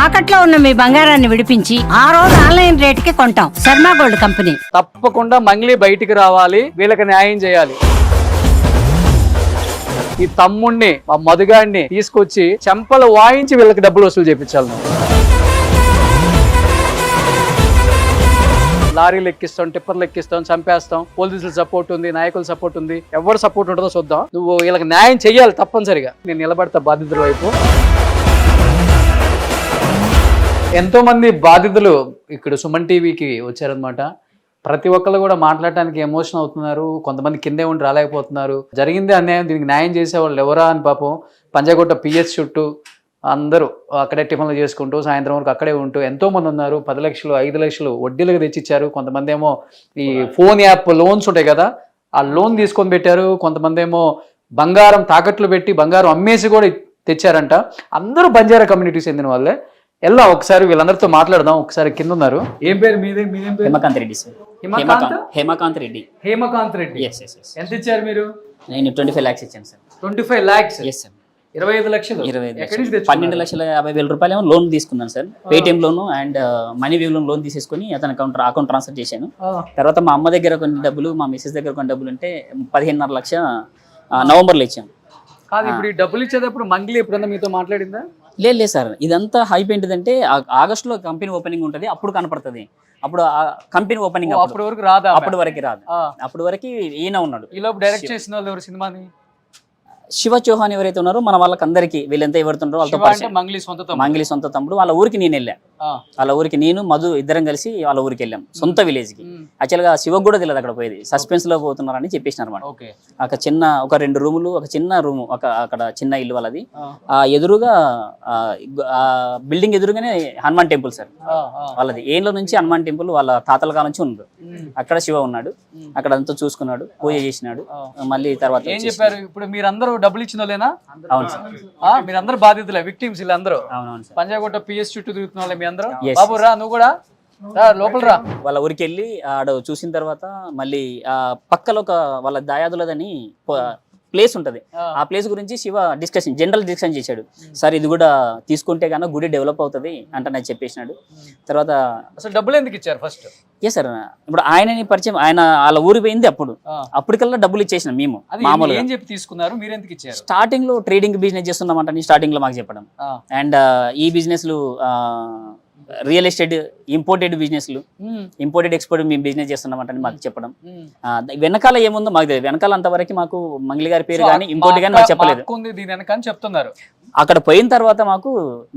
తాకట్లో ఉన్న మీ బంగారాన్ని విడిపించి ఆ రోజు ఆన్లైన్ రేటుకి కొంటాం. Sharma gold company. తప్పకుండా మంగ్లీ బయటికి రావాలి, వీళ్ళకి న్యాయం చేయాలి. ఈ తమ్ముణ్ణి మా మధుగాడిని తీసుకొచ్చి చెంపలు వాయించి వీళ్ళకి డబ్బులు వసూలు చేయించాలి. లారీలు ఎక్కిస్తాం, టిప్పర్లు ఎక్కిస్తాం, చంపేస్తాం. పోలీసుల సపోర్ట్ ఉంది, నాయకుల సపోర్ట్ ఉంది, ఎవరు సపోర్ట్ ఉంటుందో చూద్దాం. నువ్వు వీళ్ళకి న్యాయం చెయ్యాలి తప్పనిసరిగా. నేను నిలబడతా బాధితుల వైపు. ఎంతో మంది బాధితులు ఇక్కడ సుమన్ టీవీకి వచ్చారనమాట. ప్రతి ఒక్కరు కూడా మాట్లాడటానికి ఎమోషన్ అవుతున్నారు. కొంతమంది కిందే ఉండి రాలేకపోతున్నారు. జరిగిందే అన్యాయం, దీనికి న్యాయం చేసేవాళ్ళు ఎవరా అని పాపం పంజాగుట్ట పిఎస్ చుట్టూ అందరూ అక్కడే టిఫిన్లు చేసుకుంటూ సాయంత్రం వరకు అక్కడే ఉంటూ ఎంతో మంది ఉన్నారు. 10 లక్షలు 5 లక్షలు వడ్డీలకు తెచ్చిచ్చారు. కొంతమంది ఏమో ఈ ఫోన్ యాప్ లోన్స్ ఉంటాయి కదా, ఆ లోన్ తీసుకొని పెట్టారు. కొంతమంది ఏమో బంగారం తాకట్లు పెట్టి బంగారం అమ్మేసి కూడా తెచ్చారంట. అందరూ బంజారా కమ్యూనిటీకి చెందిన వాళ్ళే. ఎలా ఒకసారి వీళ్ళందరితో మాట్లాడదాం. ఒకసారి కింద ఉన్నారు. ఏం పేరు మీదేం పేరు? హేమకాంత్ రెడ్డి సార్. హేమకాంత్ రెడ్డి. హేమకాంత్ రెడ్డి. ఎంత ఇచ్చారు మీరు? నేను 25 lakhs ఇచ్చాను సార్. 25 lakhs? Yes sir. 25 లక్షలు. 12,50,000 రూపాయలు లోన్ తీసుకున్నాను sir. Paytm loan and money view loan తీసేసుకుని అతని అకౌంట్ ట్రాన్స్ఫర్ చేశాను. తర్వాత మా అమ్మ దగ్గర కొన్ని డబ్బులు, మా మిస్సెస్ దగ్గర కొన్ని డబ్బులు ఉంటే 15.5 లక్ష నవంబర్లో ఇచ్చాను. కాదు, ఇప్పుడు ఈ డబ్బులు ఇచ్చేటప్పుడు మంగ్లీ ఎప్పుడన్నా మీతో మాట్లాడిందా? లేదు సార్. ఇదంతా హైప్ ఏంటిదంటే ఆగస్టులో కంపెనీ ఓపెనింగ్ ఉంటుంది, అప్పుడు కనపడుతుంది. అప్పుడు కంపెనీ ఓపెనింగ్ అప్పటి వరకు రాదా? అప్పటి వరకు రాదు. అప్పటి వరకు ఈయన ఉన్నాడు. ఈ లోపు డైరెక్ట్ చేసిన వాళ్ళు ఎవరు సినిమాని? శివ చౌహాన్ ఎవరైతే ఉన్నారో మన వాళ్ళకందరికీ, వీళ్ళంతా ఎవరుతున్నారో వాళ్ళతో మంగ్లీ సొంత తమ్ముడు. వాళ్ళ ఊరికి నేను వెళ్ళా. వాళ్ళ ఊరికి నేను మధు ఇద్దరం కలిసి వాళ్ళ ఊరికి వెళ్ళాం, సొంత విలేజ్ కి. యాక్చువల్ గా శివకు కూడా తెలియదు అక్కడ పోయేది. సస్పెన్స్ లో పోతున్నారని చెప్పేసినారు అనమాట. ఒక 2 రూములు, ఒక చిన్న రూము, అక్కడ చిన్న ఇల్లు వాళ్ళది. ఆ ఎదురుగా బిల్డింగ్ ఎదురుగానే హనుమాన్ టెంపుల్ సార్ వాళ్ళది. ఏళ్ళ నుంచి హనుమాన్ టెంపుల్ వాళ్ళ తాతల కాలం నుంచి ఉన్నారు. అక్కడ శివ ఉన్నాడు. అక్కడ అంతా చూసుకున్నాడు, పూజ చేసినాడు. మళ్ళీ తర్వాత ఏం చెప్పారు? ఇప్పుడు మీరందరూ డబ్బులు ఇచ్చిన వాళ్ళేనా? అవును సార్. మీరందరూ బాధితులే, విక్టిమ్స్ వీళ్ళందరూ. అవునవును సార్. పంజాగుట్ట పిఎస్ చుట్టూ తిరుగుతున్న వాళ్ళే మీ అందరూ. బాబు రా, నువ్వు కూడా లోపల రా. వాళ్ళ ఊరికి వెళ్ళి ఆడ చూసిన తర్వాత మళ్ళీ ఆ పక్కలో వాళ్ళ దాయాదులదని ప్లేస్ ఉంటది. ఆ ప్లేస్ గురించి శివ జనరల్ డిస్కషన్ చేశాడు. సార్ ఇది కూడా తీసుకుంటే కన్నా గుడి డెవలప్ అవుతుంది అంటే నాకు చెప్పేసినాడు. తర్వాత అసలు డబ్బులు ఎందుకు ఇచ్చారు ఫస్ట్? సార్ ఇప్పుడు ఆయనని పరిచయం, ఆయన వాళ్ళ ఊరి పోయింది అప్పటికల్లా డబ్బులు ఇచ్చేసినాం మేము. మామూలుగా ఏం చెప్పి తీసుకున్నారు, మీరు ఎందుకు ఇచ్చారు? స్టార్టింగ్ లో ట్రేడింగ్ బిజినెస్ చేస్తున్నామంట స్టార్టింగ్ లో మాకు చెప్పడం. అండ్ ఈ బిజినెస్ లు రియల్ ఎస్టేట్, ఇంపోర్టెడ్ బిజినెస్లు, ఇంపోర్టెడ్ ఎక్స్పోర్ట్ మేము బిజినెస్ చేస్తున్నామంటే మాకు చెప్పడం. వెనకాల ఏముందో మాకు తెలియదు. వెనకాల అంతవరకు మాకు మంగ్లీ గారి పేరు కానీ ఇంపోర్ట్ కానీ మాకు చెప్పలేదు. చెప్తున్నారు. అక్కడ పోయిన తర్వాత మాకు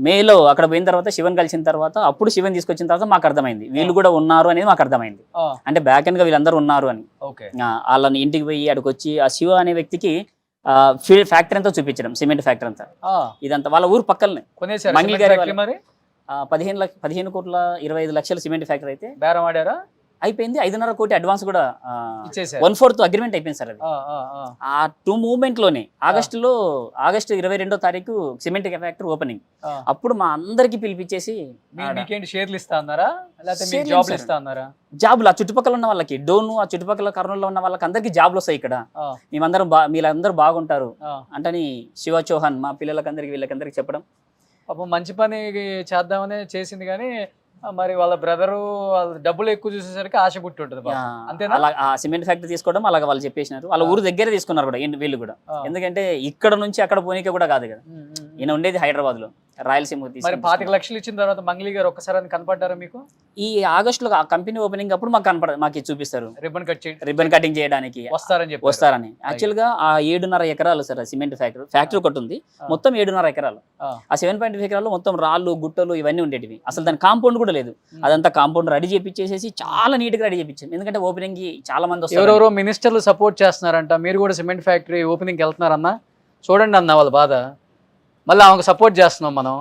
మేలో అక్కడ పోయిన తర్వాత శివన్ కలిసిన తర్వాత, అప్పుడు శివన్ తీసుకొచ్చిన తర్వాత మాకు అర్థమైంది వీళ్ళు కూడా ఉన్నారు అనేది మాకు అర్థమైంది. అంటే బ్యాక్ ఎండ్ గా వీళ్ళందరూ ఉన్నారు అని. వాళ్ళని ఇంటికి పోయి అక్కడికి వచ్చి ఆ శివ అనే వ్యక్తికి ఫ్యాక్టరీ అంతా చూపించడం, సిమెంట్ ఫ్యాక్టరీ అంతా. ఇదంతా వాళ్ళ ఊరు పక్కనే. మంగ్లీ గారి 15,25 లక్షల సిమెంట్ ఫ్యాక్టరీ అయితే బేరం ఆడారా? అయిపోయింది. 5.5 కోటి అడ్వాన్స్ కూడా 1/4 అగ్రిమెంట్ అయిపోయింది సార్. అది ఆ 2 మూవ్మెంట్ లోనే ఆగస్టు 22వ తారీఖు సిమెంట్ ఫ్యాక్టరీ ఓపెనింగ్. అప్పుడు మా అందరికి పిలిపించేసి షేర్లు ఇస్తా అన్నారా, జాబ్లు ఇస్తా అన్నారా? జాబులు ఆ చుట్టుపక్కల ఉన్న వాళ్ళకి, డోను ఆ చుట్టుపక్కల కర్నూలులో ఉన్న వాళ్ళకి అందరికి జాబ్లు వస్తాయి. ఇక్కడ మీరందరూ బాగుంటారు అంటని శివ చౌహాన్ మా పిల్లలకందరికి వీళ్ళకందరికి చెప్పడం. పాపం మంచి పని చేద్దామని చేసింది, కానీ మరి వాళ్ళ బ్రదరు డబ్బులు ఎక్కువ చూసేసరికి ఆశ పుట్టి ఉంటుంది. అంతేనా? ఆ సిమెంట్ ఫ్యాక్టరీ తీసుకోవడం అలాగే వాళ్ళు చెప్పేసినారు. వాళ్ళ ఊరు దగ్గర తీసుకున్నారు కూడా వీళ్ళు కూడా. ఎందుకంటే ఇక్కడ నుంచి అక్కడ పోనీకే కూడా కాదు కదా. ఈయన ఉండేది హైదరాబాద్ లో, రాయలసీమ. మరి 25 లక్షలు ఇచ్చిన తర్వాత మంగ్లీ గారు ఒక్కసారి కనపడ్డారా మీకు? ఈ ఆగస్టులో ఆ కంపెనీ ఓపెనింగ్ అప్పుడు మాకు చూపిస్తారు, రిబ్బన్ కటింగ్ చేయడానికి వస్తారని. యాక్చువల్ గా ఆ 7.5 ఎకరాలు సార్ సిమెంట్ ఫ్యాక్టరీ ఒకటి ఉంది. మొత్తం 7.5 ఎకరాలు. ఆ 7.5 ఎకరాలు మొత్తం రాళ్ళు గుట్టలు ఇవన్నీ ఉండేటివి. అసలు దాని కాంపౌండ్ కూడా లేదు. అదంతా కాంపౌండ్ రెడీ చేపించేసి చాలా నీట్ గా రెడీ చేయించాం. ఎందుకంటే ఓపెనింగ్ కి చాలా మంది వస్తారు. ఎవరెవరో మినిస్టర్లు సపోర్ట్ చేస్తున్నారంట, మీరు కూడా సిమెంట్ ఫ్యాక్టరీ ఓపెనింగ్ వెళ్తున్నారన్నా? చూడండి అన్న వాళ్ళ బాధ. మళ్ళీ ఆమెకు సపోర్ట్ చేస్తున్నాం మనం.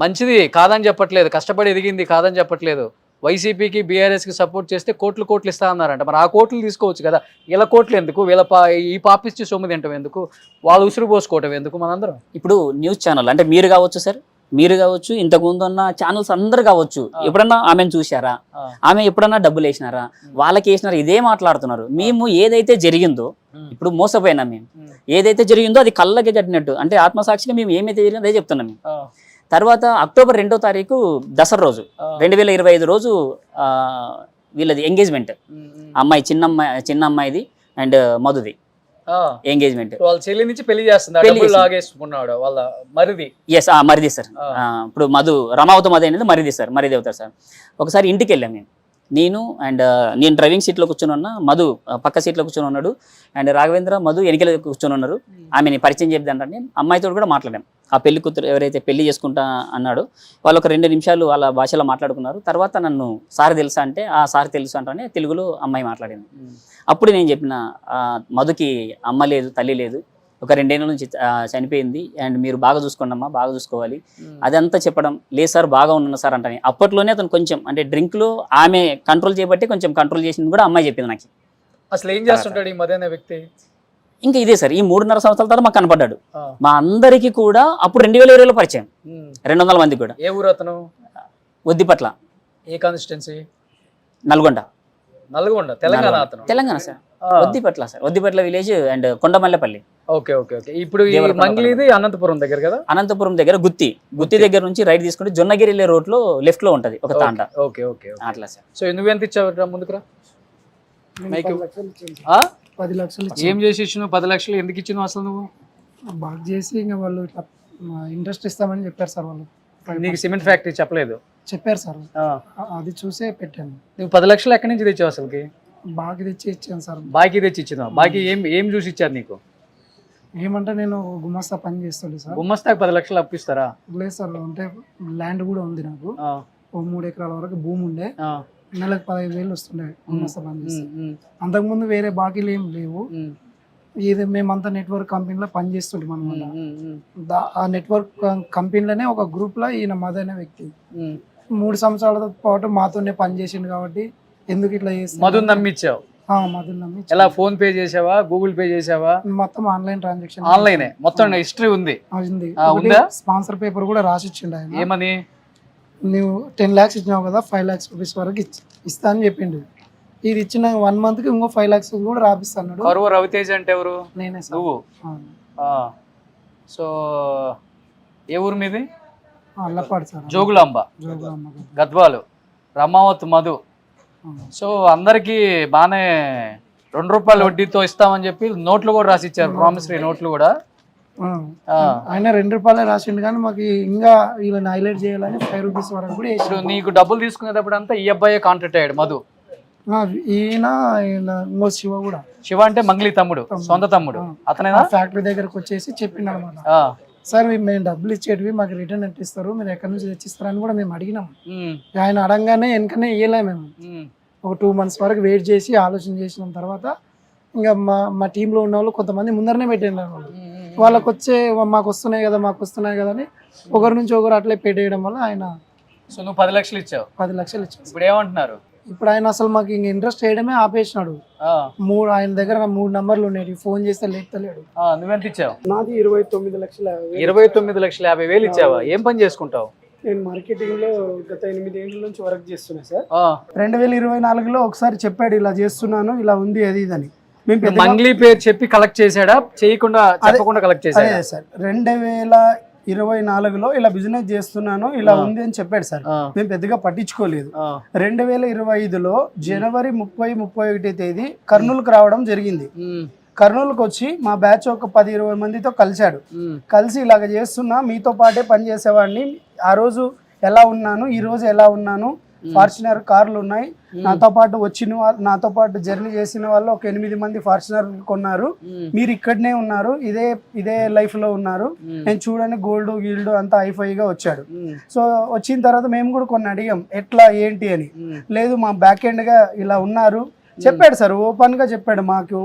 మంచిది కాదని చెప్పట్లేదు, కష్టపడి ఎదిగింది కాదని చెప్పట్లేదు. వైసీపీకి బీఆర్ఎస్కి సపోర్ట్ చేస్తే కోట్లు ఇస్తా అన్నారంట. మరి ఆ కోట్లు తీసుకోవచ్చు కదా. వీళ్ళ కోట్లు ఎందుకు? ఈ పాపిచ్చి సొమ్ము తింటాం ఎందుకు? వాళ్ళు ఉసురు పోసుకోవటం ఎందుకు? మనందరం ఇప్పుడు న్యూస్ ఛానల్ అంటే మీరు కావచ్చు సార్, మీరు కావచ్చు, ఇంతకు ముందు ఉన్న ఛానల్స్ అందరు కావచ్చు, ఎప్పుడన్నా ఆమెను చూసారా? ఆమె ఎప్పుడన్నా డబ్బులు వేసినారా? వాళ్ళకి వేసినారా? ఇదే మాట్లాడుతున్నారు. మేము ఏదైతే జరిగిందో, ఇప్పుడు మోసపోయినా మేము ఏదైతే జరిగిందో అది కళ్ళకి కట్టినట్టు, అంటే ఆత్మసాక్షిగా మేము ఏమైతే జరిగిందో అదే చెప్తున్నాం. తర్వాత అక్టోబర్ 2వ తారీఖు దసరా రోజు 2025 రోజు వీళ్ళది ఎంగేజ్మెంట్, అమ్మాయి చిన్న అమ్మాయిది అండ్ మధుది ఎంగేజ్మెంట్. వాళ్ళ చెల్లి నుంచి పెళ్లి చేస్తుంది, లాగేసుకున్నాడు వాళ్ళ మరిది. ఎస్ మరిది సార్. ఇప్పుడు రమావతి మధు అనేది మరిది సార్, మరిది అవుతారు సార్. ఒకసారి ఇంటికి వెళ్ళాం నేను అండ్ నేను డ్రైవింగ్ సీట్లో కూర్చొని ఉన్నా, మధు పక్క సీట్లో కూర్చొని ఉన్నాడు అండ్ రాఘవేంద్ర మధు వెనకల కూర్చొని ఉన్నారు. ఆమెని పరిచయం చేద్దాంటే అమ్మాయితో కూడా మాట్లాడాం. ఆ పెళ్లి కూతురు ఎవరైతే పెళ్లి చేసుకుంటా అన్నాడో వాళ్ళు ఒక 2 నిమిషాలు వాళ్ళ భాషలో మాట్లాడుకున్నారు. తర్వాత నన్ను సార్ తెలుసా అంటే ఆ సార్ తెలుసు అంటానే తెలుగులో అమ్మాయి మాట్లాడింది. అప్పుడు నేను చెప్పిన మధుకి అమ్మ లేదు, తల్లి లేదు, ఒక 2 ఏళ్ళ నుంచి చనిపోయింది అండ్ మీరు బాగా చూసుకోండి అమ్మా, బాగా చూసుకోవాలి అదంతా చెప్పడం. లేదు సార్ బాగా ఉన్నాను సార్ అంటాను. అప్పట్లోనే అతను కొంచెం అంటే డ్రింక్లో ఆమె కంట్రోల్ చేయబట్టి కొంచెం కంట్రోల్ చేసింది కూడా అమ్మాయి చెప్పింది నాకు. అసలు ఏం చేస్తుంటాడు ఈ మధ్య వ్యక్తి? ఇంకా ఇదే సార్, ఈ 3.5 సంవత్సరాల తర్వాత మాకు కనపడ్డాడు. మా అందరికీ కూడా అప్పుడు 2020లో పరిచయం, 200 మంది కూడా. ఏ ఊరు అతను? ఒద్దిపట్ల. ఏ కాన్స్టిట్యున్సీ? నల్గొండ, తెలంగాణ. అతను Telangana sir, Oddipatla sir, Oddipatla village and Kondamallapalli. Okay okay okay. ఇప్పుడు మంగ్లీది అనంతపురం దగ్గర కదా? అనంతపురం దగ్గర గుత్తి దగ్గర నుంచి రైట్ తీసుకుంటే జొన్నగిరి వెళ్ళే రోడ్ లో లెఫ్ట్ లో ఉంటది ఒక తాండ. ఓకే ఓకే అట్లా సార్. సో నువ్వు ఎంత ఇచ్చావు ముందుకురా? 10 లక్షలు. ఏం చేసి ఇచ్చినావు 10 లక్షలు? ఎందుకు ఇచ్చినావు అసలు నువ్వు? బాగా చేసి ఇంకా వాళ్ళు ఇట్లా ఇంట్రెస్ట్ ఇస్తామని చెప్పారు సార్. వాళ్ళు నీకు సిమెంట్ ఫ్యాక్టరీ చెప్పలేదు? చెప్పారు సార్, అది చూసే పెట్టాను. నువ్వు 10 లక్షలు ఎక్కడి నుంచి తెచ్చావు అసలుకి? బాగా తెచ్చి ఇచ్చాను సార్. బాకీ తెచ్చి ఇచ్చినావు? బాకీ ఏం చూసి ఇచ్చారు నీకు? ఏమంటే నేను గుమస్తా పని చేస్తుండే సార్. గుమస్తాకి 10 లక్షలు అప్పిస్తారా? లేదు సార్, అంటే ల్యాండ్ కూడా ఉంది నాకు. ఓ 3 ఎకరాల వరకు భూమి ఉండే, నెలకు 15,000 వస్తుండే గుమస్తా పని చేస్తే. అంతకుముందు వేరే బాకీలు ఏం లేవు. ఇది మేమంతా నెట్వర్క్ కంపెనీలో పని చేస్తుంటాం అనమాట. ఆ నెట్వర్క్ కంపెనీలోనే ఒక గ్రూప్ లో ఈయన మధు అనే వ్యక్తి 3 సంవత్సరాల పాటు మాతోనే పని చేసిండు. కాబట్టి ఎందుకు ఇట్లా చేస్తా? మధుని నమ్మించావు? మధుని నమ్మి. ఎలా? ఫోన్ పే చేసావా, గూగుల్ పే చేసావా? మొత్తం ఆన్లైన్ ట్రాన్సాక్షన్. ఆన్లైనే మొత్తం హిస్టరీ ఉంది. స్పాన్సర్ పేపర్ కూడా రాసి ఇచ్చిండు ఆయన. ఏమని? నువ్వు 10 lakhs ఇచ్చినావు కదా, 5 lakhs రూపీస్ వరకు ఇస్తా అని చెప్పిండు. ఇది ఇచ్చిన 1 month కి ఇంకో 5 lakhs కూడా రాపిస్తాడు. కరువు రవితేజ్ అంటే ఎవరు? నేనే సార్. నువ్వు? సో ఏ ఊరు మీది? అల్లపాడు సార్. జోగులాంబ, గద్వాలు, రమావత్ మధు. సో అందరికి బానే 2 రూపాయల వడ్డీతో ఇస్తామని చెప్పి నోట్లు కూడా రాసి ఇచ్చారు, ప్రామిసరీ నోట్లు కూడా. ఆయన 2 రూపాయలే రాసిండు కానీ మాకు ఇంకా వీళ్ళని హైలైట్ చేయాలని 5 రూపీస్ వరకు కూడా వేసాడు. నీకు డబ్బులు తీసుకునేటప్పుడు అంతా ఈ అబ్బాయి కాంటాక్ట్ అయ్యాడు మధు. ఈయన ఇంకో శివ కూడా. శివ అంటే మంగ్లీ తమ్ముడు, సొంత తమ్ముడు. అతనేనా? ఫ్యాక్టరీ దగ్గరకు వచ్చేసి చెప్పిండు అనమాట, సార్ మేము డబ్బులు ఇచ్చేటివి మాకు రిటర్న్ ఎట్ ఇస్తారు, మీరు ఎక్కడి నుంచి తెచ్చిస్తారని కూడా మేము అడిగినాం. ఆయన అడగానే వెనకనే ఇయ్యలే. మేము ఒక 2 months వరకు వెయిట్ చేసి ఆలోచన చేసిన తర్వాత ఇంకా మా టీంలో ఉన్న వాళ్ళు కొంతమంది ముందరనే పెట్టిండు. వాళ్ళకి మాకు వస్తున్నాయి కదా అని ఒకరి నుంచి ఒకరు అట్లే పెట్టేయడం వల్ల ఆయన. సో నువ్వు 10 లక్షలు ఇచ్చావు? 10 లక్షలు ఇచ్చావు. ఇప్పుడు ఏమంటున్నారు? ఇప్పుడు ఆయన అసలు మాకు ఇంక ఇంట్రెస్ట్ చేయడమే ఆపేసినాడు. ఆయన దగ్గర 3 నంబర్లు ఉన్నాయి, ఫోన్ చేస్తే లేపుతలేడు. నువ్వెంత ఇచ్చావు? నాది 29 లక్షల 29,50,000 ఇచ్చావా? ఏం పని చేసుకుంటావు? నేను మార్కెటింగ్ లో గత 8 ఏళ్ళ నుంచి వర్క్ చేస్తున్నా సార్. 2024లో ఒకసారి చెప్పాడు ఇలా చేస్తున్నాను, ఇలా ఉంది అది ఇదని. మంగ్లీ పేరు చెప్పి కలెక్ట్ చేసాడా, చేయకుండా చెప్పకుండా కలెక్ట్ చేసాడా? సార్ 2024లో ఇలా బిజినెస్ చేస్తున్నాను, ఇలా ఉంది అని చెప్పాడు సార్. మేము పెద్దగా పట్టించుకోలేదు. 2025లో జనవరి 30-31 తేదీ కర్నూలుకు రావడం జరిగింది. కర్నూలుకు వచ్చి మా బ్యాచ్ ఒక 10-20 మందితో కలిశాడు. కలిసి ఇలాగ చేస్తున్నా, మీతో పాటే పని చేసేవాడిని, ఆ రోజు ఎలా ఉన్నాను, ఈ రోజు ఎలా ఉన్నాను, ఫార్చునర్ కార్లు ఉన్నాయి, నాతో పాటు నాతో పాటు జర్నీ చేసిన వాళ్ళు ఒక 8 మంది ఫార్చునర్ కొన్నారు, మీరు ఇక్కడనే ఉన్నారు, ఇదే లైఫ్ లో ఉన్నారు, నేను చూడని గోల్డ్ గీల్డ్ అంతా హైఫైగా వచ్చాడు. సో వచ్చిన తర్వాత మేము కూడా కొన్ని అడిగాం ఎట్లా ఏంటి అని. లేదు మా బ్యాక్ ఎండ్ గా ఇలా ఉన్నారు చెప్పాడు సార్. ఓపెన్ గా చెప్పాడు, మాకు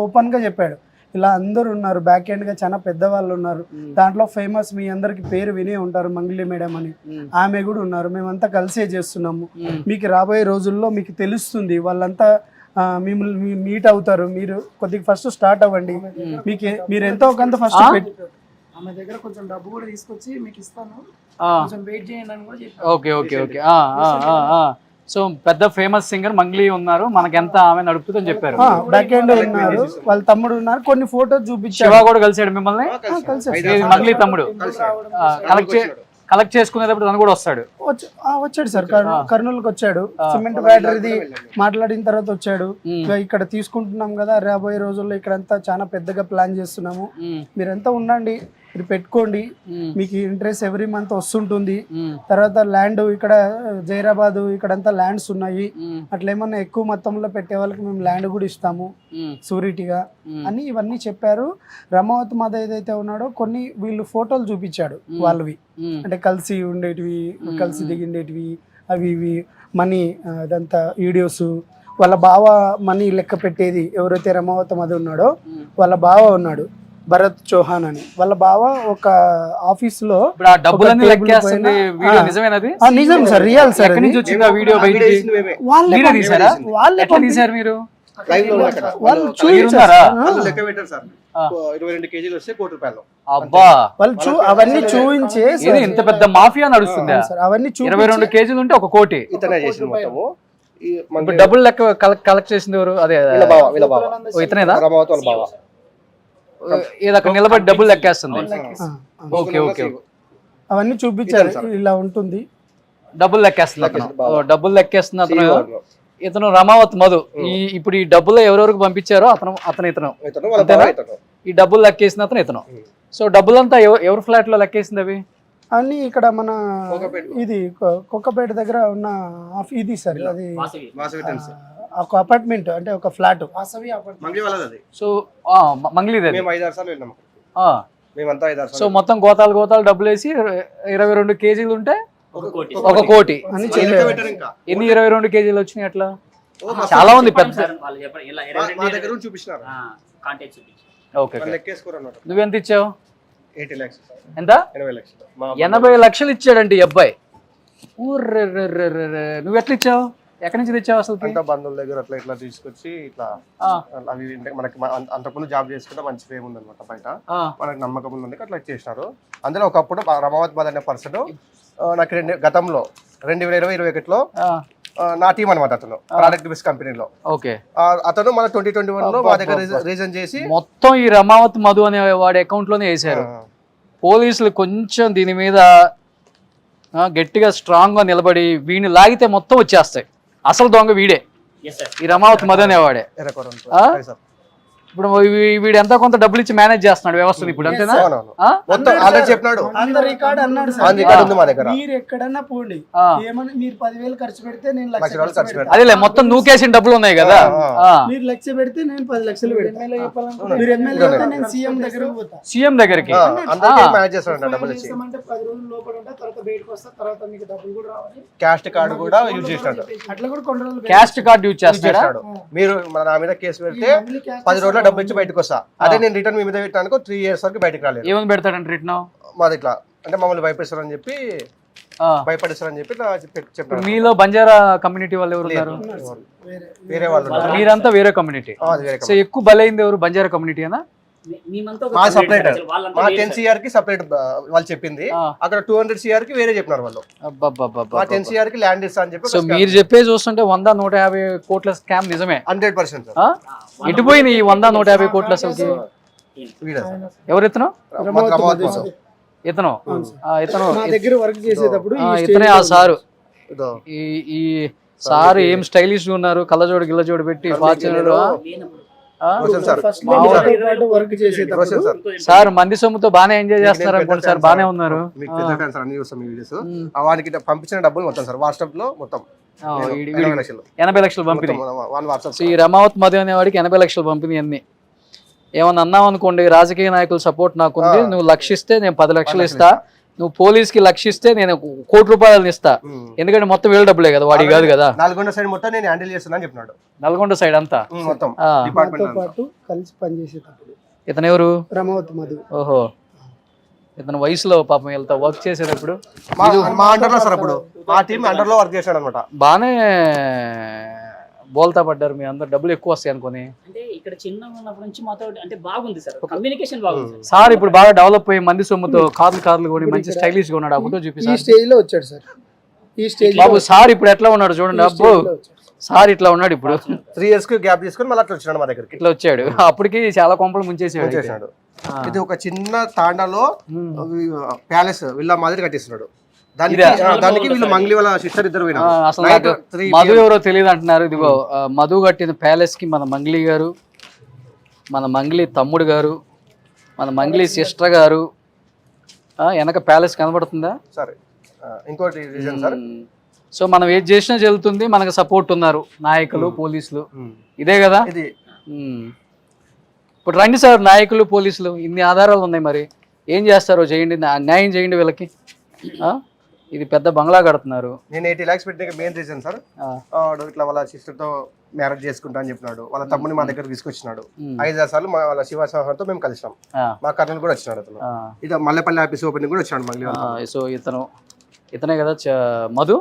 ఓపెన్ గా చెప్పాడు. ఇలా అందరు ఉన్నారు, బ్యాక్ ఎండ్ గా చాలా పెద్దవాళ్ళు ఉన్నారు, దాంట్లో ఫేమస్ మీ అందరికి పేరు వినే ఉంటారు మంగ్లీ మేడం అని, ఆమె కూడా ఉన్నారు, మేమంతా కలిసే చేస్తున్నాము, మీకు రాబోయే రోజుల్లో మీకు తెలుస్తుంది, వాళ్ళంతా మిమ్మల్ని మీట్ అవుతారు, మీరు కొద్దిగా ఫస్ట్ స్టార్ట్ అవ్వండి, మీరు ఎంతో కొంత ఫస్ట్ ఆమె దగ్గర కొంచెం డబ్బు కూడా తీసుకొచ్చి మీకు ఇస్తాను, కొంచెం వెయిట్ చేయండి అని కూడా చెప్పారు. Okay okay okay. సో పెద్ద ఫేమస్ సింగర్ మంగ్లీ ఉన్నారు, మనకెంత ఆమె నడుపుతుందని చెప్పారు. బ్యాక్ ఎండ్ ఉన్నారు, వాళ్ళ తమ్ముడు ఉన్నారు, కొన్ని ఫోటోస్ చూపించారు. శివ కూడా కలిసాడు మిమ్మల్ని, మంగ్లీ తమ్ముడు కలెక్ట్ చేసుకునేటప్పుడు తను కూడా వస్తాడు. వచ్చాడు సార్, కర్నూలుకి వచ్చాడు, సిమెంట్ బ్యాటరీది మాట్లాడిన తర్వాత వచ్చాడు. ఇక్కడ తీసుకుంటున్నాం కదా, రాబోయే రోజుల్లో ఇక్కడంతా చాలా పెద్దగా ప్లాన్ చేస్తున్నాము, మీరంతా ఉండండి, మీరు పెట్టుకోండి, మీకు ఇంట్రెస్ట్ ఎవ్రీ మంత్ వస్తుంటుంది. తర్వాత ల్యాండ్ ఇక్కడ జైరాబాద్ ఇక్కడంతా ల్యాండ్స్ ఉన్నాయి, అట్లా ఏమన్నా ఎక్కువ మొత్తంలో పెట్టే వాళ్ళకి మేము ల్యాండ్ కూడా ఇస్తాము సూరిటీగా అని ఇవన్నీ చెప్పారు. రమావత్ మాధవ్ ఏదైతే ఉన్నాడో కొన్ని వీళ్ళు ఫోటోలు చూపించాడు వాళ్ళవి, అంటే కలిసి ఉండేటివి, కలిసి దిగిండేటివి, అవి ఇవి మనీ అదంతా వీడియోస్. వాళ్ళ బావ మనీ లెక్క పెట్టేది ఎవరైతే రమావత్ మాధవ్ ఉన్నాడో వాళ్ళ బావ ఉన్నాడు భరత్ చౌహాన్ అని. వాళ్ళ బావ ఒక ఆఫీస్ లో నిజం సార్, రియల్ సార్, వాళ్ళు అవన్నీ చూపించే ఇంత పెద్ద మాఫియా నడుస్తుంది. అవన్నీ 22 కేజీలు ఉంటే 1 కోటి. డబ్బులు లెక్క కలెక్ట్ చేసింది ఎవరు? అదే ఇతనేదా? నిలబడి డబ్బులు లెక్కేస్తుంది. ఓకే ఓకే, అవన్నీ చూపించారు, ఇలా ఉంటుంది, డబ్బులు లెక్కేస్తుంది అతను, డబ్బులు లెక్కేస్తుంది అతను. ఇతను రమావత్ మధు. ఇప్పుడు ఈ డబ్బులు ఎవరెవరికి పంపించారో ఇతను ఈ డబ్బులు లెక్కేసిన అతను ఇతను. సో డబ్బులంతా ఎవరి ఫ్లాట్ లో లెక్కేసింది అవి అన్ని? ఇక్కడ మన ఇది కొక్కపేట దగ్గర ఉన్న ఇది సార్, అది ఒక అపార్ట్మెంట్, అంటే ఒక ఫ్లాట్. సో సో మొత్తం గోతాలు డబ్బులు వేసి 22 కేజీలు ఉంటే 1 కోటి. ఎన్ని 22 కేజీలు వచ్చినాయి అట్లా? చాలా ఉంది పెద్ద. నువ్వెంత ఇచ్చావు? ఎంత? 80 లక్షలు ఇచ్చాడంటే ఈ అబ్బాయి. నువ్వు ఎట్లా ఇచ్చావు? ఎక్కడి నుంచి తెచ్చావు అసలు? బంధువుల దగ్గర అట్లా ఇట్లా తీసుకొచ్చి ఇట్లా అవి మనకి అంతకుముందు జాబ్ చేసుకుంటే మంచి ఫేమ్ ఉంది అనమాట, బయట మనకి నమ్మకం ఉంది, అట్లా చేసినారు. అందులో ఒకప్పుడు రమావత్ మాధవ్ అనే పర్సన్ నాకు గతంలో 2021లో నా టీం అనమాట, అతను ప్రోడక్ట్ బేస్ కంపెనీలో. ఓకే, అతను మన 2021 లో మా దగ్గర రీజన్ చేసి మొత్తం ఈ రమావత్ మధు అనే వాడి అకౌంట్ లోనే వేసారు. పోలీసులు కొంచెం దీని మీద గట్టిగా స్ట్రాంగ్ గా నిలబడి వీడిని లాగితే మొత్తం వచ్చేస్తాయి. అసలు దొంగ వీడే, ఈ రమావత్ మధు అనేవాడే. ఇప్పుడు వీడు ఎంత కొంత డబ్బులు ఇచ్చి మేనేజ్ చేస్తున్నాడు వ్యవస్థను ఇప్పుడు, అంతేనా? మీరు ఎక్కడన్నా పోండి, ఏమన్నా మీరు 10,000 ఖర్చు పెడితే నేను 1,00,000 అదేలే, మొత్తం నూకేసిన డబ్బులు ఉన్నాయి కదా, మీరు 1,00,000 పెడితే నేను 10 లక్షలు పెడతాను. మీరు ఎమ్మెల్యే అయితే నేను సీఎం దగ్గరికి పోతా, సీఎం దగ్గరికి. అంటే 10 రోజుల లోపల ఉంటా, తర్వాత బయటకు వస్తా, తర్వాత మీకు డబ్బులు కూడా రావాలి. క్యాస్ట్ కార్డు కూడా యూజ్ చేస్తాడు, అట్లా కూడా కొన్ని రోజులు క్యాస్ట్ కార్డు యూజ్ చేస్తాడు. మీరు నా మీద కేసు పెడితే 10 రోజుల డబ్బు ఇచ్చి బయటకు వస్తా, అదే నేను రిటర్న్ మీ మీద పెట్టాను 3 years వరకు బయటకు రాలేదు. ఏమని పెడతాడంటే రిటర్న్ మాది ఇట్లా, అంటే మమ్మల్ని భయపడిస్తారని చెప్పి చెప్పారు. మీలో బంజారా కమ్యూనిటీ వాళ్ళు ఎవరు ఉన్నారు? వేరే వాళ్ళు, మీరంతా వేరే కమ్యూనిటీ. సో ఎక్కువ బలైంది ఎవరు? బంజారా కమ్యూనిటీ అనా? మా సపరేట్, మా 10 CR కి సపరేట్ వాళ్ళు చెప్పింది, అక్కడ 200 CR కి వేరే చెప్పినారు వాళ్ళు. మా 10 CR కి ల్యాండ్ ఇస్తా అని చెప్పి. సో మీరు చెప్పే చూస్తుంటే 100-150 కోట్ల స్కామ్ నిజమే. 100%. ఎటు పోయింది ఈ 100-150 కోట్ల అసలుకి? ఎవరు ఇతను? ఇతను మా దగ్గర వర్క్ చేసేటప్పుడు ఇతనే ఆ సారు. ఈ సారు ఏం స్టైలిష్ ఉన్నారు, కళ్ళజోడు గిల్లజోడు పెట్టి సార్ మంది సొమ్ముతో బానే ఎంజాయ్ చేస్తున్నారు అనుకోండి సార్, బానే ఉన్నారు. వానికి పంపించిన డబ్బులు మొత్తం సార్ వాట్సాప్ లో మొత్తం 80 లక్షలు పంపిణీ. ఈ రమావత్ మధు అనేవాడికి 80 లక్షలు పంపిణీ. అన్ని ఏమన్నా అన్నావు అనుకోండి, రాజకీయ నాయకుల సపోర్ట్ నాకుంది, నువ్వు 1,00,000 ఇస్తే నేను 10 లక్షలు ఇస్తా, నువ్వు పోలీస్కి 1,00,000 ఇస్తే నేను 1 కోటి రూపాయలు ఇస్తా, ఎందుకంటే మొత్తం వీళ్ళ డబ్బులే కదా, వాడి కాదు కదా. నల్గొండ సైడ్ మొత్తం నేను హ్యాండిల్ చేస్తున్నా అని చెప్పినాడు. నల్గొండ సైడ్ అంతా మొత్తం కలిసి పనిచేసేటప్పుడు. ఇతను ఎవరు? రమావత్ మధు. ఓహో, ఇతను వయసులో పాపం వెళ్తా వర్క్ చేసేటప్పుడు మా అండర్ లో సార్, అప్పుడు మా టీం అండర్ లో వర్క్ చేశాడు అనమాట. బానే బోల్తా పడ్డారు మీ అందరు, డబ్బులు ఎక్కువ వస్తాయి అనుకుని. అంటే ఇక్కడ చిన్నగా ఉన్నప్పటి నుంచి మాతో అంటే బాగుంది సార్, కమ్యూనికేషన్ బాగుంది సార్. ఇప్పుడు బాగా డెవలప్ అయ్యి మంది సొమ్ముతో కార్లు కొని మంచి స్టైలిష్ గా ఉన్నాడు. ఆ ఫోటో చూపిస్తారు. ఈ స్టేజ్ లో వచ్చాడు సార్. ఈ స్టేజ్ బాబు సార్ ఇప్పుడు ఎట్లా ఉన్నాడు చూడండి అబ్బో సార్ ఇట్లా ఉన్నాడు ఇప్పుడు 3 years కి గ్యాప్ తీసుకొని మళ్ళీ అట్లా వచ్చినాడు మా దగ్గరికి. ఇట్లా వచ్చాడు అప్పటికి చాలా కొంపలు ముంచేసాడు అయితే. చేసినాడు. ఇది ఒక చిన్న తాండాలో ప్యాలెస్ విల్లా మాదిరి కట్టిస్తున్నాడు. దానికి వీళ్ళు మంగ్లీ వాళ్ళ సిస్టర్ ఇద్దరు పోయినారు. అసలు నాకు మధు ఎవరో తెలియదు అంటున్నారు. ఇదిగో మధు కట్టిన ప్యాలెస్ కి మన మంగ్లీ గారు, మన మంగ్లీ తమ్ముడు గారు, మన మంగ్లీ సిస్టర్ గారు వెనక ప్యాలెస్ కనబడుతుందా? సరే ఇంకోటి రీజన్ సార్, సో మనం ఏది చేసినా చెల్లుతుంది, మనకు సపోర్ట్ ఉన్నారు నాయకులు పోలీసులు, ఇదే కదా. ఇది ఇప్పుడు రండి సార్ నాయకులు పోలీసులు, ఇన్ని ఆధారాలు ఉన్నాయి, మరి ఏం చేస్తారో చేయండి, న్యాయం చేయండి వీళ్ళకి. ఇది పెద్ద బంగ్లా కడుతున్నారు. నేను 80 lakhs పెట్టిన మెయిన్ రీజన్ సార్, ఇట్లా వాళ్ళ సిస్టర్ తో మ్యారేజ్ చేసుకుంటా అని చెప్పినాడు. వాళ్ళ తమ్ముని మా దగ్గర తీసుకొచ్చినాడు. 5-6 సార్లు వాళ్ళ శివ తో మేము కలిసాం. మా కర్నూలు కూడా వచ్చినాడు అతను. ఇది మల్లెపల్లి ఆఫీస్ ఓపెనింగ్ కూడా వచ్చినాడు మంగ్లీ. సో ఇతనే కదా మధు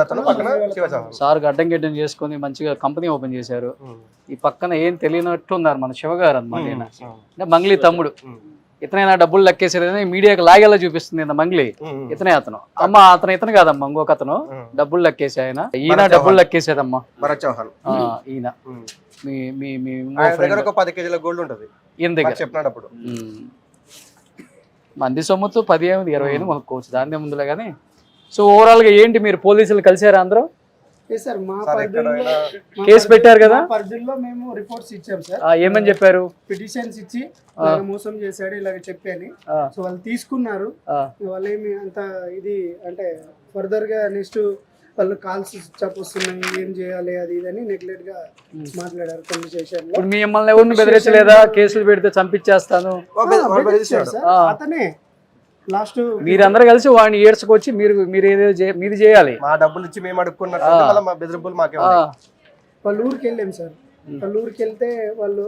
అతను పక్కన శివ సార్ గడ్డం గిడ్డం చేసుకుని మంచిగా కంపెనీ ఓపెన్ చేశారు. ఈ పక్కన ఏం తెలియనట్టు ఉన్నారు మన శివగారు అన్నమాట, అంటే మంగ్లీ తమ్ముడు. ఇతనైనా డబ్బులు లెక్కేసేది మీడియాకి లాగేలా చూపిస్తుంది మంగ్లీ. ఇతనే అతను ఇతను కాదమ్మా, ఇంకొక అతను డబ్బులు లెక్కేసి ఆయన, ఈయన డబ్బులు లెక్కేసేదమ్మా భరత్ చౌహాన్. ఈయన ఒక 10 kg గోల్డ్ ఉంటుంది ఈయన దగ్గర చెప్పినాడు అప్పుడు. మంది సొమ్ముతో 10-20 కొనుక్కోవచ్చు, దాని ముందులే కానీ. సో ఓవరాల్ గా ఏంటి, మీరు పోలీసులు కలిసారా అందరూ? కేసు పెట్టారు కదా, పరిధిలో మేము రిపోర్ట్స్ ఇచ్చాం సార్. ఏమని చెప్పారు? పిటిషన్స్ ఇచ్చి మోసం చేశాడు ఇలాగ చెప్పని, సో వాళ్ళు తీసుకున్నారు. వాళ్ళు ఏమి అంత ఇది అంటే ఫర్దర్ గా నెక్స్ట్ వాళ్ళు కాల్స్ స్టాప్ వస్తున్నాయి, ఏం చేయాలి అది ఇదని నెగ్లెక్ట్ గా మాట్లాడారు కన్వర్సేషన్ లో. మిమ్మల్ని ఎవరిని బెదిరించలేదా? కేసులు పెడితే చంపించేస్తాను అతనే లాస్ట్. మీరందరూ కలిసి వాడిని ఏడ్చుకొచ్చి మీరు చేయాలి. మా డబ్బులు ఇచ్చి మేము అడుక్కున్నట్టు మా బెదిరింపులు మాకే. వాళ్ళ ఊరికి వెళ్ళాం సార్. వాళ్ళ ఊరికి వెళ్తే వాళ్ళు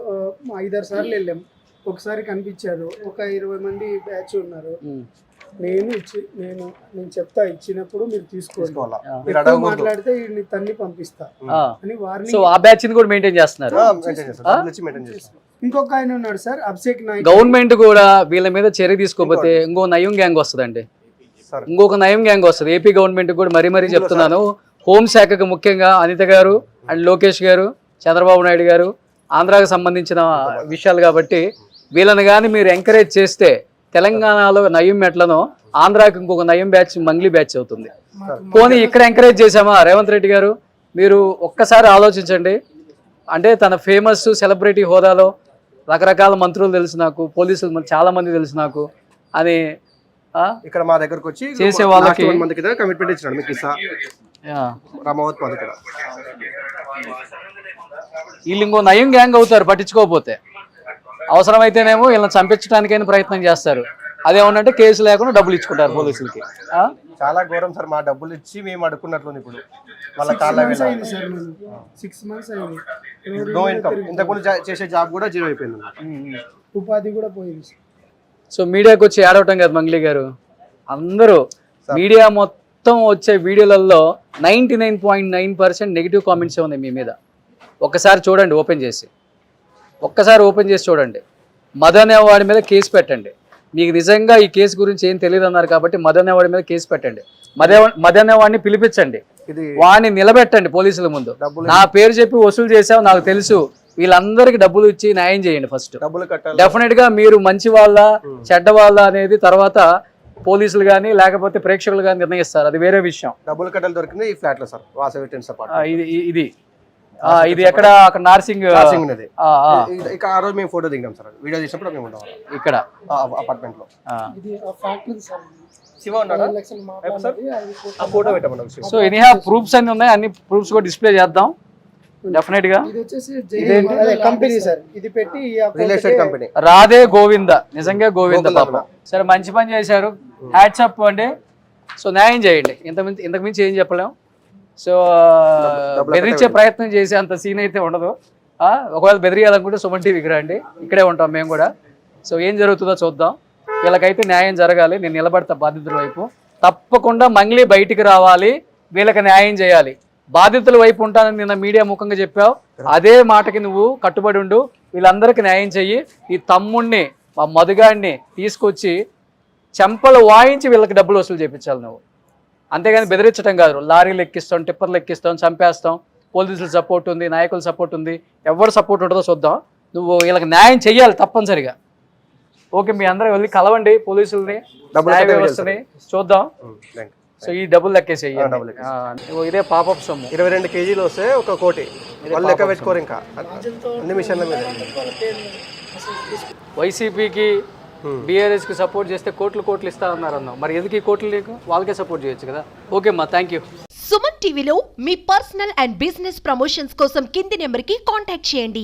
5-6 సార్లు వెళ్ళాం. ఒకసారి కనిపించారు, ఒక 20 మంది బ్యాచ్ ఉన్నారు. నేను చెప్తా, ఇచ్చినప్పుడు మీరు తీసుకోవాలి, మాట్లాడితే వీడిని తన్ని పంపిస్తా అని వారిని. సో ఆ బ్యాచ్ ని కూడా మెయింటైన్ చేస్తున్నారు. ఇంకొక ఆయన ఉన్నాడు సార్, అభిషేక్ నాయక్. గవర్నమెంట్ కూడా వీళ్ళ మీద చర్య తీసుకోకపోతే ఇంకో నయం గ్యాంగ్ వస్తుందండి, ఇంకొక నయం గ్యాంగ్ వస్తుంది. ఏపీ గవర్నమెంట్ కూడా మరీ చెప్తున్నాను, హోంశాఖకు ముఖ్యంగా అనిత గారు అండ్ లోకేష్ గారు, చంద్రబాబు నాయుడు గారు, ఆంధ్రాకు సంబంధించిన విషయాలు కాబట్టి వీళ్ళని కానీ మీరు ఎంకరేజ్ చేస్తే తెలంగాణలో నయం ఎట్లనో ఆంధ్రాకి ఇంకొక నయం బ్యాచ్ మంగ్లీ బ్యాచ్ అవుతుంది. పోనీ ఇక్కడ ఎంకరేజ్ చేసామా? రేవంత్ రెడ్డి గారు మీరు ఒక్కసారి ఆలోచించండి. అంటే తన ఫేమస్ సెలబ్రిటీ హోదాలో రకరకాల మంత్రులు తెలుసు నాకు, పోలీసులు చాలా మంది తెలుసు నాకు అని ఇక్కడ మా దగ్గరకు వచ్చి చేసే వాళ్ళకి కమిట్మెంట్ ఇచ్చినాడు. మీకు రామావత్ ఇక్కడ వీళ్ళు ఇంకో నయం గ్యాంగ్ అవుతారు పట్టించుకోకపోతే. అవసరమైతేనేమో వీళ్ళని చంపించడానికైనా ప్రయత్నం చేస్తారు, అదేమన్నంటే కేసు లేకుండా డబ్బులు ఇచ్చుకుంటారు పోలీసులకి. చాలా ఘోరం సార్, మా డబ్బులు ఇచ్చి మేము అడుక్కున్నట్లు ఇప్పుడు వాళ్ళ కాళ్ళ 6 months అయింది. నో ఇన్కమ్, ఇంతకుముందు చేసే జాబ్ కూడా జీరో అయిపోయింది, ఉపాధి కూడా పోయింది. సో మీడియాకి వచ్చి ఏడవటం కదా మంగ్లీ గారు, అందరూ మీడియా మొత్తం వచ్చే వీడియోలలో 99.9% నెగిటివ్ కామెంట్స్ ఉన్నాయి మీ మీద. ఒక్కసారి చూడండి, ఓపెన్ చేసి చూడండి. మదన్ అనేవాడి మీద కేసు పెట్టండి. మీకు నిజంగా ఈ కేసు గురించి ఏం తెలియదు అన్నారు కాబట్టి మదన్ అనేవాడి మీద కేసు పెట్టండి. మదన్ అనేవాడిని పిలిపించండి, వాడిని నిలబెట్టండి పోలీసుల ముందు. నా పేరు చెప్పి వసూలు చేసావు నాకు తెలుసు, వీళ్ళందరికి డబ్బులు ఇచ్చి న్యాయం చేయండి. ఫస్ట్ డెఫినెట్ గా మీరు మంచి వాళ్ళ చెడ్డ వాళ్ళ అనేది తర్వాత పోలీసులు కానీ లేకపోతే ప్రేక్షకులు కానీ నిర్ణయిస్తారు, అది వేరే విషయం. డబ్బులు కట్టాలి దొరికింది ఈ ఫ్లాట్ లో సార్, వాసవి టెన్స్ అపార్ట్మెంట్. ఇది ఎక్కడ? అక్కడ నార్సింగ్. ఇక ఆ రోజు మేము ఫోటో దిగాం సార్, వీడియో తీసినప్పుడు మేము ఉంటాం ఇక్కడ అపార్ట్మెంట్ లో. సో ఎనీహా ప్రూఫ్స్ అన్ని ఉన్నాయి, అన్ని ప్రూఫ్స్ కూడా డిస్ప్లే చేద్దాం డెఫినెట్ గా. రాధే గోవింద, నిజంగా గోవింద పాపం. సరే మంచి పని చేశారు, హ్యాట్స్ అప్ అండి. సో న్యాయం చేయండి, ఇంతకు మించి ఏం చెప్పలేం. సో బెదిరించే ప్రయత్నం చేసే అంత సీన్ అయితే ఉండదు. ఒకవేళ బెదిరియాలనుకుంటే సుమన్ టీవీకి రండి, ఇక్కడే ఉంటాం మేము కూడా. సో ఏం జరుగుతుందో చూద్దాం, వీళ్ళకైతే న్యాయం జరగాలి. నేను నిలబడతా బాధితుల వైపు, తప్పకుండా మంగ్లీ బయటికి రావాలి, వీళ్ళకి న్యాయం చేయాలి. బాధితుల వైపు ఉంటానని నిన్న మీడియా ముఖంగా చెప్పావు, అదే మాటకి నువ్వు కట్టుబడి ఉండు, వీళ్ళందరికీ న్యాయం చెయ్యి. ఈ తమ్ముణ్ణి మా మధుగాడిని తీసుకొచ్చి చెంపలు వాయించి వీళ్ళకి డబ్బులు వసూలు చేయించాలి నువ్వు. అంతేగాని బెదిరించడం కాదు. లారీలు ఎక్కిస్తాం, టిప్పర్లు ఎక్కిస్తాం, చంపేస్తాం, పోలీసుల సపోర్ట్ ఉంది, నాయకుల సపోర్ట్ ఉంది, ఎవరు సపోర్ట్ ఉంటుందో చూద్దాం. నువ్వు వీళ్ళకి న్యాయం చెయ్యాలి తప్పనిసరిగా. ఓకే, మీ అందరూ వెళ్ళి కలవండి పోలీసుల్ని, న్యాయ వ్యవస్థని, చూద్దాం. సో ఈ డబ్బులు లెక్కేసేయి. ఇదే పాపప్ సొమ్ము 22 కేజీలు వస్తే 1 కోటి. వాళ్ళు లెక్క పెట్టుకోరు ఇంకా అన్ని మిషన్ల మీద. వైసీపీకి బీఆర్ఎస్ కి సపోర్ట్ చేస్తే కోట్లు ఇస్తా అన్నారు అన్నావు. మరి ఎందుకు ఈ కోట్లు నీకు? వాళ్ళకే సపోర్ట్ చేయొచ్చు కదా. ఓకే అమ్మా, థ్యాంక్ యూ. సుమన్ టీవీలో మీ పర్సనల్ అండ్ బిజినెస్ ప్రమోషన్స్ కోసం కింది నెంబర్కి కాంటాక్ట్ చేయండి.